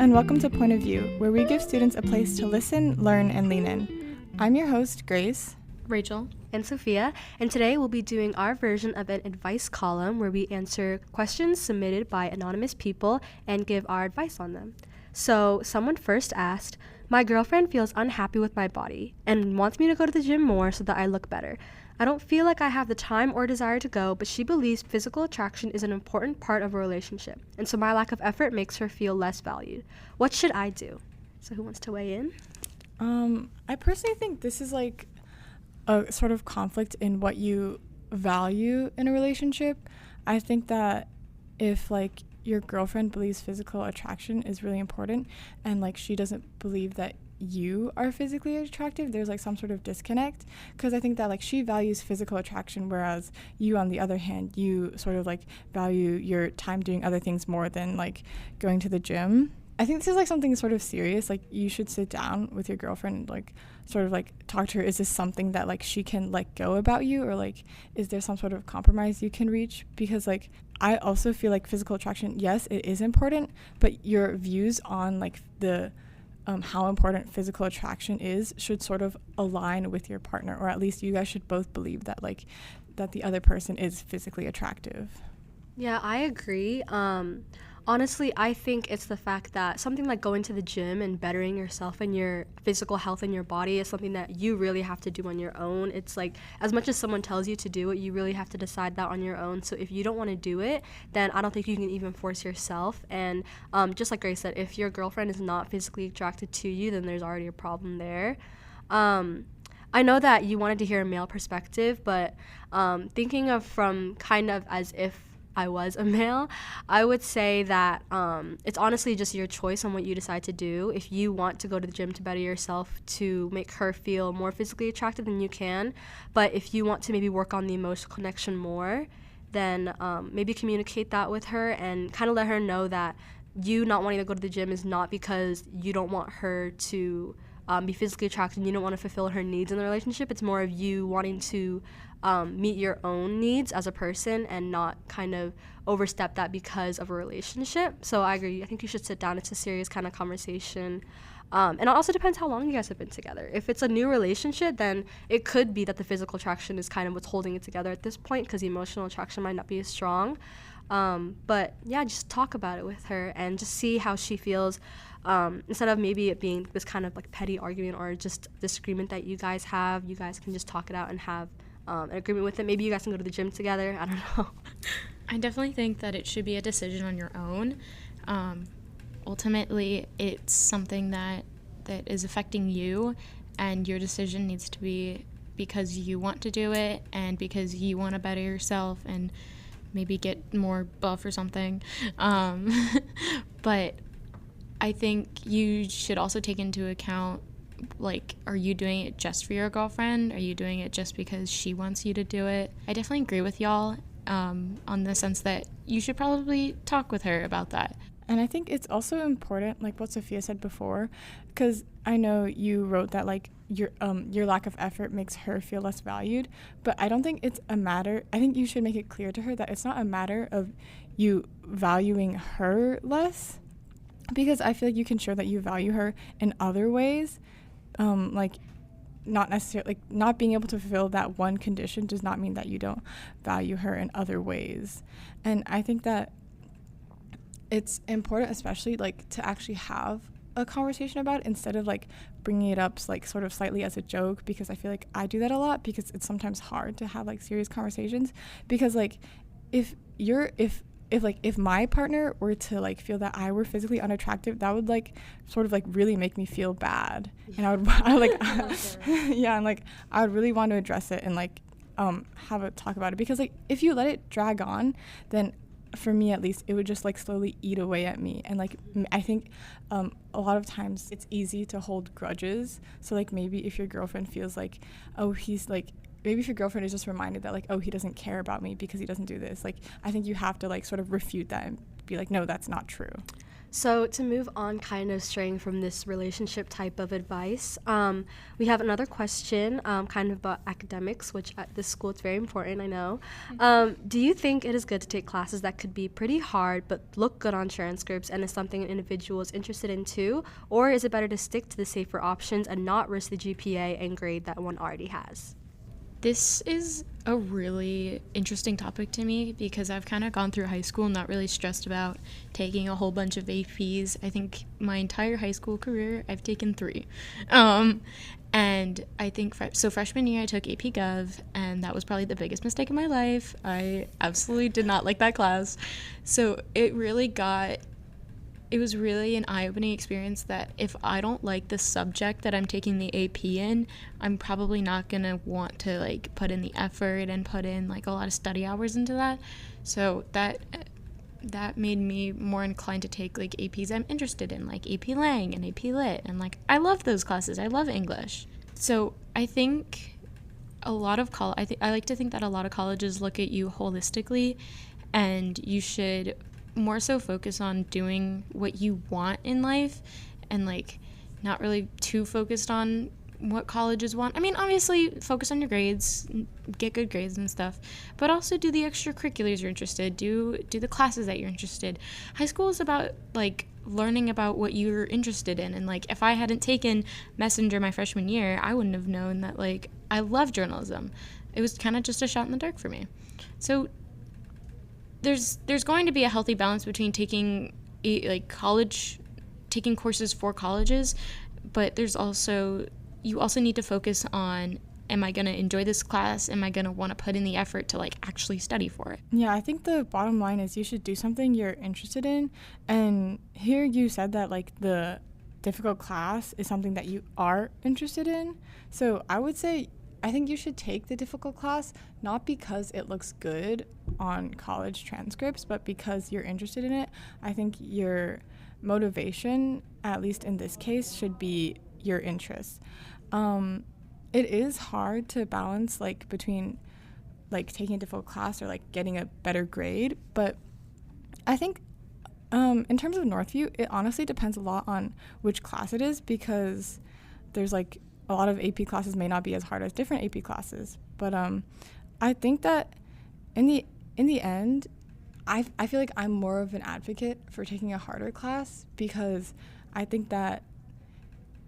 and welcome to Point of View, where we give students a place to listen, learn, and lean in. I'm your host, Grace, Rachel, and Sofia, and today we'll be doing our version of an advice column where we answer questions submitted by anonymous people and give our advice on them. So someone first asked, my girlfriend feels unhappy with my body and wants me to go to the gym more so that I look better. I don't feel like I have the time or desire to go, but she believes physical attraction is an important part of a relationship, and so my lack of effort makes her feel less valued. What should I do? So who wants to weigh in? I personally think this is like a sort of conflict in what you value in a relationship. I think that if like your girlfriend believes physical attraction is really important and like she doesn't believe that you are physically attractive, there's like some sort of disconnect, because I think that like she values physical attraction, whereas you on the other hand, you sort of like value your time doing other things more than like going to the gym. I think this is like something sort of serious. Like you should sit down with your girlfriend and like sort of like talk to her. Is this something that like she can let go about you, or like is there some sort of compromise you can reach? Because like I also feel like physical attraction, yes, it is important, but your views on like the how important physical attraction is should sort of align with your partner, or at least you guys should both believe that like that the other person is physically attractive. Yeah, I agree. Honestly, I think it's the fact that something like going to the gym and bettering yourself and your physical health in your body is something that you really have to do on your own. It's like as much as someone tells you to do it, you really have to decide that on your own. So if you don't want to do it, then I don't think you can even force yourself. And just like Grace said, if your girlfriend is not physically attracted to you, then there's already a problem there. I know that you wanted to hear a male perspective, but thinking of from kind of as if I was a male, I would say that it's honestly just your choice on what you decide to do. If you want to go to the gym to better yourself to make her feel more physically attractive, then you can. But if you want to maybe work on the emotional connection more, then maybe communicate that with her and kind of let her know that you not wanting to go to the gym is not because you don't want her to be physically attracted and you don't want to fulfill her needs in the relationship. It's more of you wanting to meet your own needs as a person and not kind of overstep that because of a relationship. So I agree. I think you should sit down. It's a serious kind of conversation. And it also depends how long you guys have been together. If it's a new relationship, then it could be that the physical attraction is kind of what's holding it together at this point because the emotional attraction might not be as strong. But yeah, just talk about it with her and just see how she feels. Instead of maybe it being this kind of like petty argument or just disagreement that you guys have, you guys can just talk it out and have an agreement with it. Maybe you guys can go to the gym together. I don't know. I definitely think that it should be a decision on your own. Ultimately, it's something that is affecting you, and your decision needs to be because you want to do it and because you want to better yourself and maybe get more buff or something. But I think you should also take into account, like, are you doing it just for your girlfriend? Are you doing it just because she wants you to do it? I definitely agree with y'all on the sense that you should probably talk with her about that. And I think it's also important, like what Sofia said before, because I know you wrote that like your lack of effort makes her feel less valued, but I don't think it's a matter. I think you should make it clear to her that it's not a matter of you valuing her less, because I feel like you can show that you value her in other ways. Like not necessarily, like not being able to fulfill that one condition does not mean that you don't value her in other ways. And I think that it's important, especially like to actually have a conversation about it instead of like bringing it up like sort of slightly as a joke, because I feel like I do that a lot because it's sometimes hard to have like serious conversations, because like if my partner were to like feel that I were physically unattractive, that would like sort of like really make me feel bad, and I would yeah, and like I would really want to address it and like have a talk about it, because like if you let it drag on, then for me at least, it would just like slowly eat away at me. And like I think a lot of times it's easy to hold grudges. So like maybe if your girlfriend feels like, oh, he's like, maybe if your girlfriend is just reminded that like, oh, he doesn't care about me because he doesn't do this, like I think you have to like sort of refute that and be like, no, that's not true. So to move on, kind of straying from this relationship type of advice, we have another question, kind of about academics, which at this school it's very important, I know. Do you think it is good to take classes that could be pretty hard but look good on transcripts and is something an individual is interested in too? Or is it better to stick to the safer options and not risk the GPA and grade that one already has? This is a really interesting topic to me because I've kind of gone through high school not really stressed about taking a whole bunch of APs. I think my entire high school career, I've taken 3. And I think, so freshman year I took AP Gov, and that was probably the biggest mistake of my life. I absolutely did not like that class. So it was really an eye-opening experience that if I don't like the subject that I'm taking the AP in, I'm probably not going to want to like put in the effort and put in like a lot of study hours into that. So that made me more inclined to take like APs I'm interested in, like AP Lang and AP Lit, and like I love those classes. I love English. So I think a lot of I like to think that a lot of colleges look at you holistically, and you should more so focus on doing what you want in life and like not really too focused on what colleges want. I mean, obviously focus on your grades, get good grades and stuff, but also do the extracurriculars you're interested, do the classes that you're interested. High school is about like learning about what you're interested in, and like if I hadn't taken Messenger my freshman year, I wouldn't have known that like I love journalism. It was kind of just a shot in the dark for me. So there's going to be a healthy balance between taking taking courses for colleges, but you also need to focus on, am I going to enjoy this class? Am I going to want to put in the effort to like actually study for it? Yeah, I think the bottom line is you should do something you're interested in. And here you said that like the difficult class is something that you are interested in. So I would say I think you should take the difficult class not because it looks good on college transcripts, but because you're interested in it. I think your motivation, at least in this case, should be your interests. It is hard to balance like between like taking a difficult class or like getting a better grade, but I think in terms of Northview, it honestly depends a lot on which class it is, because there's like a lot of AP classes may not be as hard as different AP classes. But I think that in the end, I feel like I'm more of an advocate for taking a harder class, because I think that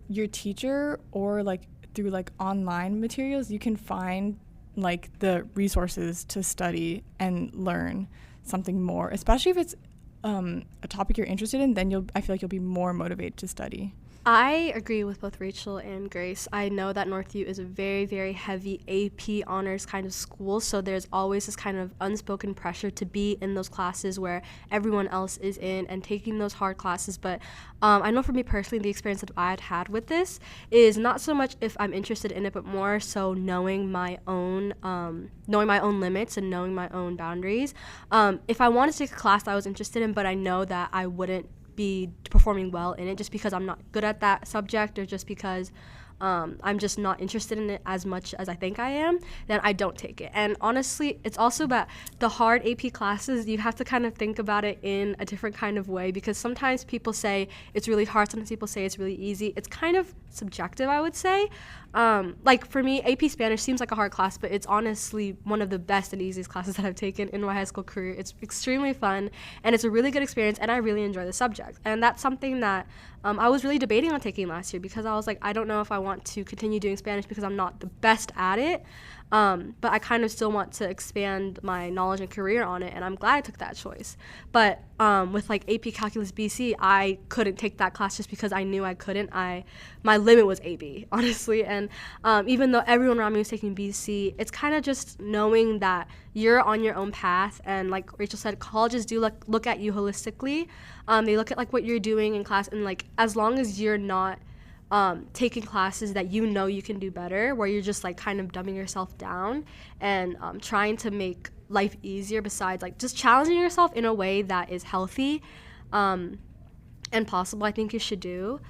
your teacher or like through like online materials, you can find like the resources to study and learn something more, especially if it's a topic you're interested in. Then I feel like you'll be more motivated to study. I agree with both Rachel and Grace. I know that Northview is a very, very heavy AP honors kind of school, so there's always this kind of unspoken pressure to be in those classes where everyone else is in and taking those hard classes. But I know for me personally, the experience that I had with this is not so much if I'm interested in it, but more so knowing my own limits and knowing my own boundaries. If I wanted to take a class that I was interested in, but I know that I wouldn't be performing well in it just because I'm not good at that subject, or just because I'm just not interested in it as much as I think I am, then I don't take it. And honestly, it's also about the hard AP classes. You have to kind of think about it in a different kind of way, because sometimes people say it's really hard, sometimes people say it's really easy. It's kind of subjective, I would say. Like for me, AP Spanish seems like a hard class, but it's honestly one of the best and easiest classes that I've taken in my high school career. It's extremely fun, and it's a really good experience, and I really enjoy the subject. And that's something that I was really debating on taking last year, because I was like, I don't know if I want to continue doing Spanish because I'm not the best at it, but I kind of still want to expand my knowledge and career on it, and I'm glad I took that choice. But with like AP Calculus BC, I couldn't take that class just because I knew I couldn't. My limit was AB, honestly, and even though everyone around me was taking BC, it's kind of just knowing that you're on your own path, and like Rachel said, colleges do look at you holistically. They look at like what you're doing in class, and like as long as you're not taking classes that you know you can do better, where you're just like kind of dumbing yourself down and trying to make life easier, besides like just challenging yourself in a way that is healthy and possible, I think you should do.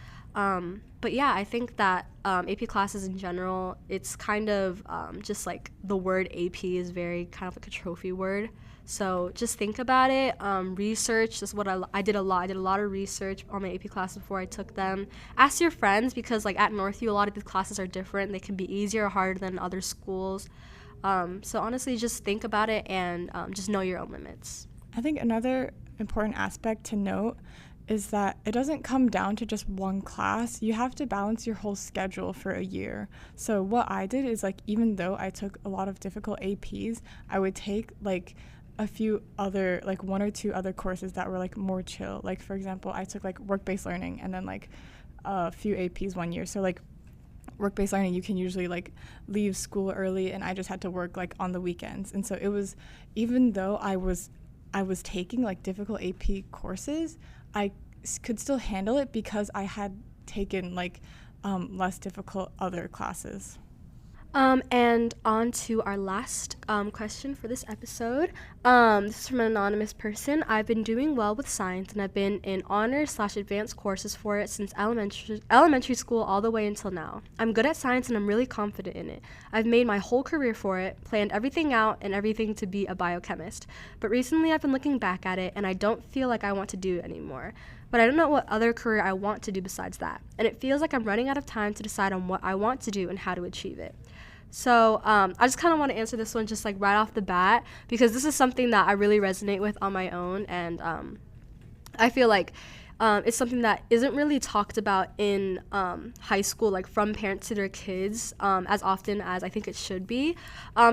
But yeah, I think that AP classes in general, it's kind of just like the word AP is very kind of like a trophy word. So just think about it. Research is what I did a lot. I did a lot of research on my AP classes before I took them. Ask your friends, because like at Northview, a lot of these classes are different. They can be easier or harder than other schools. So honestly, just think about it and just know your own limits. I think another important aspect to note is that it doesn't come down to just one class. You have to balance your whole schedule for a year. So what I did is, like, even though I took a lot of difficult APs, I would take like a few other, like one or two other courses that were like more chill. Like, for example, I took like work-based learning and then like a few APs one year. So like work-based learning, you can usually like leave school early, and I just had to work like on the weekends. And so it was, even though I was taking like difficult AP courses, I could still handle it because I had taken like less difficult other classes. And on to our last question for this episode. This is from an anonymous person. I've been doing well with science, and I've been in honors/advanced courses for it since elementary school all the way until now. I'm good at science, and I'm really confident in it. I've made my whole career for it, planned everything out and everything to be a biochemist. But recently I've been looking back at it, and I don't feel like I want to do it anymore. But I don't know what other career I want to do besides that. And it feels like I'm running out of time to decide on what I want to do and how to achieve it. So I just kind of want to answer this one just like right off the bat, because this is something that I really resonate with on my own, and I feel like it's something that isn't really talked about in high school, like from parents to their kids, as often as I think it should be.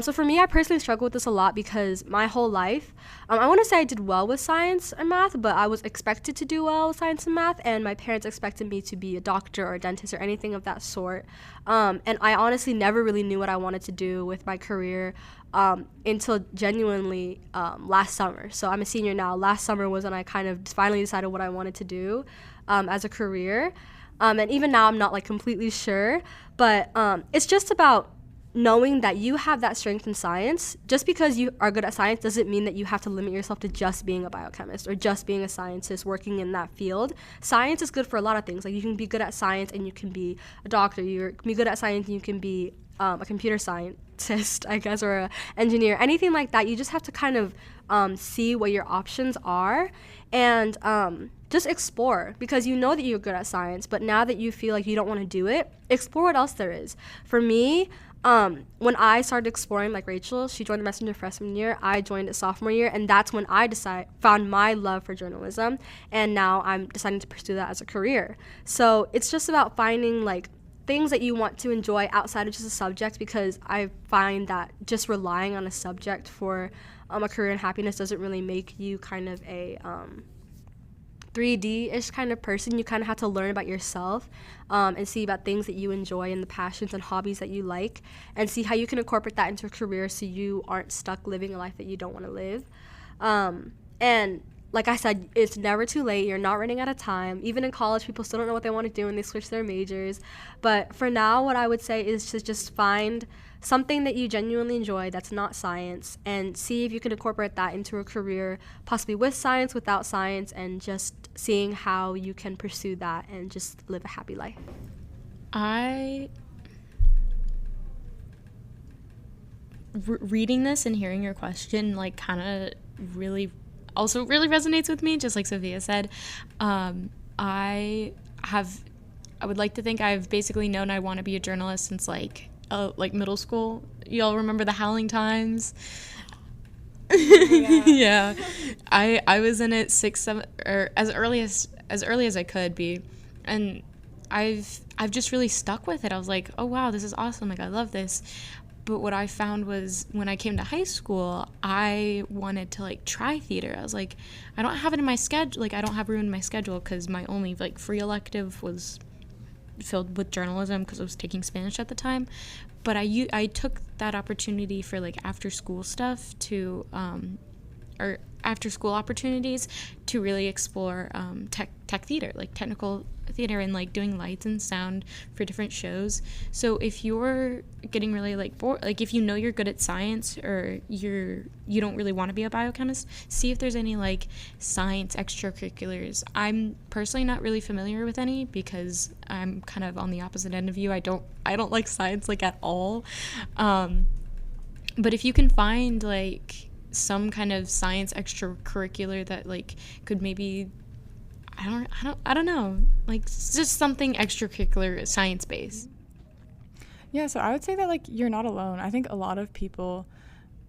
So for me, I personally struggle with this a lot because my whole life, I want to say I did well with science and math, but I was expected to do well with science and math, and my parents expected me to be a doctor or a dentist or anything of that sort. And I honestly never really knew what I wanted to do with my career until genuinely last summer. So I'm a senior now. Last summer was when I kind of finally decided what I wanted to do as a career. And even now I'm not like completely sure, but it's just about knowing that you have that strength in science. Just because you are good at science doesn't mean that you have to limit yourself to just being a biochemist or just being a scientist working in that field. Science is good for a lot of things. Like, you can be good at science and you can be a doctor. You can be good at science and you can be a computer scientist, I guess, or an engineer, anything like that. You just have to kind of see what your options are and just explore, because you know that you're good at science, but now that you feel like you don't want to do it, explore what else there is. For me, when I started exploring, like Rachel, she joined the Messenger freshman year, I joined it sophomore year, and that's when I found my love for journalism, and now I'm deciding to pursue that as a career. So it's just about finding like things that you want to enjoy outside of just a subject, because I find that just relying on a subject for a career and happiness doesn't really make you kind of a 3D-ish kind of person. You kind of have to learn about yourself and see about things that you enjoy and the passions and hobbies that you like, and see how you can incorporate that into a career so you aren't stuck living a life that you don't want to live. And like I said, it's never too late. You're not running out of time. Even in college, people still don't know what they want to do and they switch their majors. But for now, what I would say is to just find something that you genuinely enjoy that's not science, and see if you can incorporate that into a career, possibly with science, without science, and just seeing how you can pursue that and just live a happy life. Reading this and hearing your question, like, kind of really also really resonates with me, just like Sophia said. I would like to think I've basically known I want to be a journalist since like middle school. Y'all remember the Howling Times? Yeah. I was in it 6, 7, or as early as I could be, and I've just really stuck with it. I was like, oh wow, this is awesome, like I love this. But what I found was when I came to high school, I wanted to like try theater. I was like, I don't have it in my schedule, like I don't have room in my schedule, because my only like free elective was filled with journalism because I was taking Spanish at the time. But I took that opportunity for like after school stuff to or after school opportunities to really explore tech theater, like technical theater, and like doing lights and sound for different shows. So if you're getting really like bored, like if you know you're good at science or you don't really want to be a biochemist, see if there's any like science extracurriculars. I'm personally not really familiar with any because I'm kind of on the opposite end of you. I don't like science like at all. But if you can find like some kind of science extracurricular that like could maybe I don't know, like just something extracurricular, science based. Yeah, so I would say that like you're not alone. I think a lot of people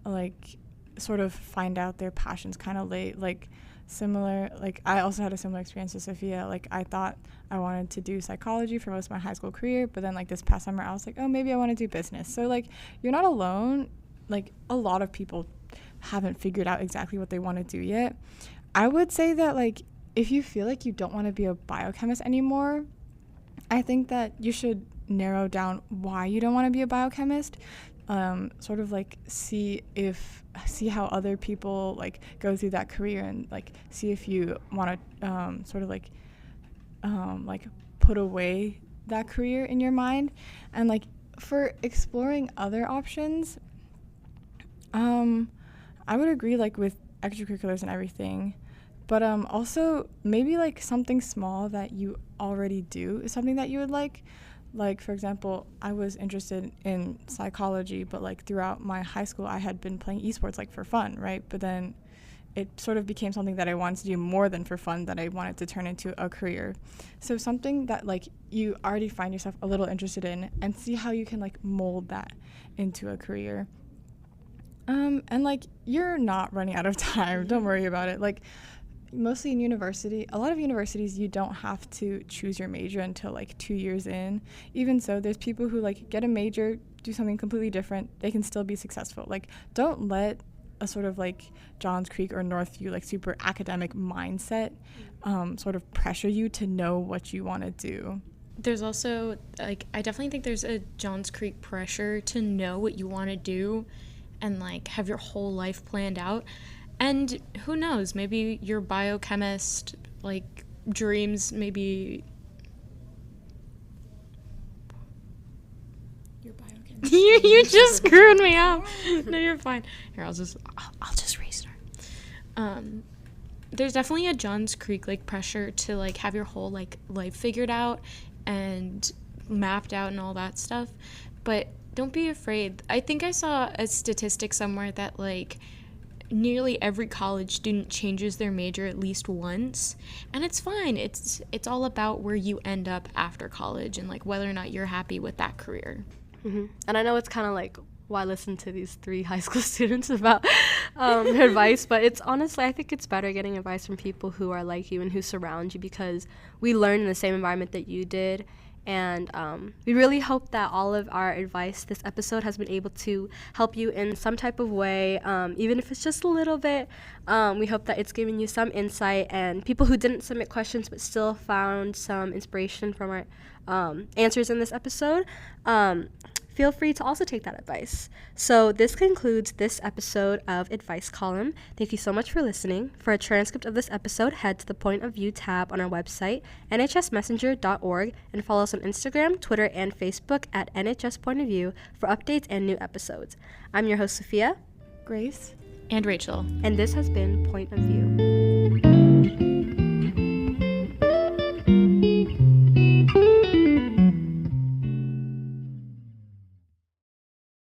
like sort of find out their passions kind of late. Like similar, like I also had a similar experience to Sophia. Like I thought I wanted to do psychology for most of my high school career, but then like this past summer I was like, oh, maybe I want to do business. So like you're not alone. Like a lot of people haven't figured out exactly what they want to do yet. I would say that like if you feel like you don't want to be a biochemist anymore, I think that you should narrow down why you don't want to be a biochemist. Sort of like see how other people like go through that career, and like see if you want to sort of like put away that career in your mind. And like for exploring other options, I would agree like with extracurriculars and everything, but also maybe like something small that you already do is something that you would like. Like, for example, I was interested in psychology, but like throughout my high school, I had been playing esports like for fun, right? But then it sort of became something that I wanted to do more than for fun, that I wanted to turn into a career. So something that like you already find yourself a little interested in, and see how you can like mold that into a career. And like you're not running out of time. Don't worry about it. Like mostly in university, a lot of universities, you don't have to choose your major until like 2 years in. Even so, there's people who like get a major, do something completely different, they can still be successful. Like don't let a sort of like Johns Creek or Northview like super academic mindset sort of pressure you to know what you want to do. There's also like I definitely think there's a Johns Creek pressure to know what you want to do and like have your whole life planned out. And who knows, maybe your biochemist like dreams, maybe Your biochemist. you just screwed me up. No, you're fine. Here, I'll just restart. There's definitely a Johns Creek like pressure to like have your whole like life figured out and mapped out and all that stuff. But don't be afraid. I think I saw a statistic somewhere that like nearly every college student changes their major at least once, and it's fine. It's all about where you end up after college and like whether or not you're happy with that career. Mm-hmm. And I know it's kind of like why listen to these 3 high school students about advice, but it's honestly, I think it's better getting advice from people who are like you and who surround you, because we learn in the same environment that you did. And we really hope that all of our advice this episode has been able to help you in some type of way, even if it's just a little bit. We hope that it's given you some insight, and people who didn't submit questions but still found some inspiration from our answers in this episode, feel free to also take that advice. So this concludes this episode of Advice Column. Thank you so much for listening. For a transcript of this episode, head to the Point of View tab on our website, nhsmessenger.org, and follow us on Instagram, Twitter, and Facebook at NHS Point of View for updates and new episodes. I'm your host, Sophia. Grace. And Rachel. And this has been Point of View.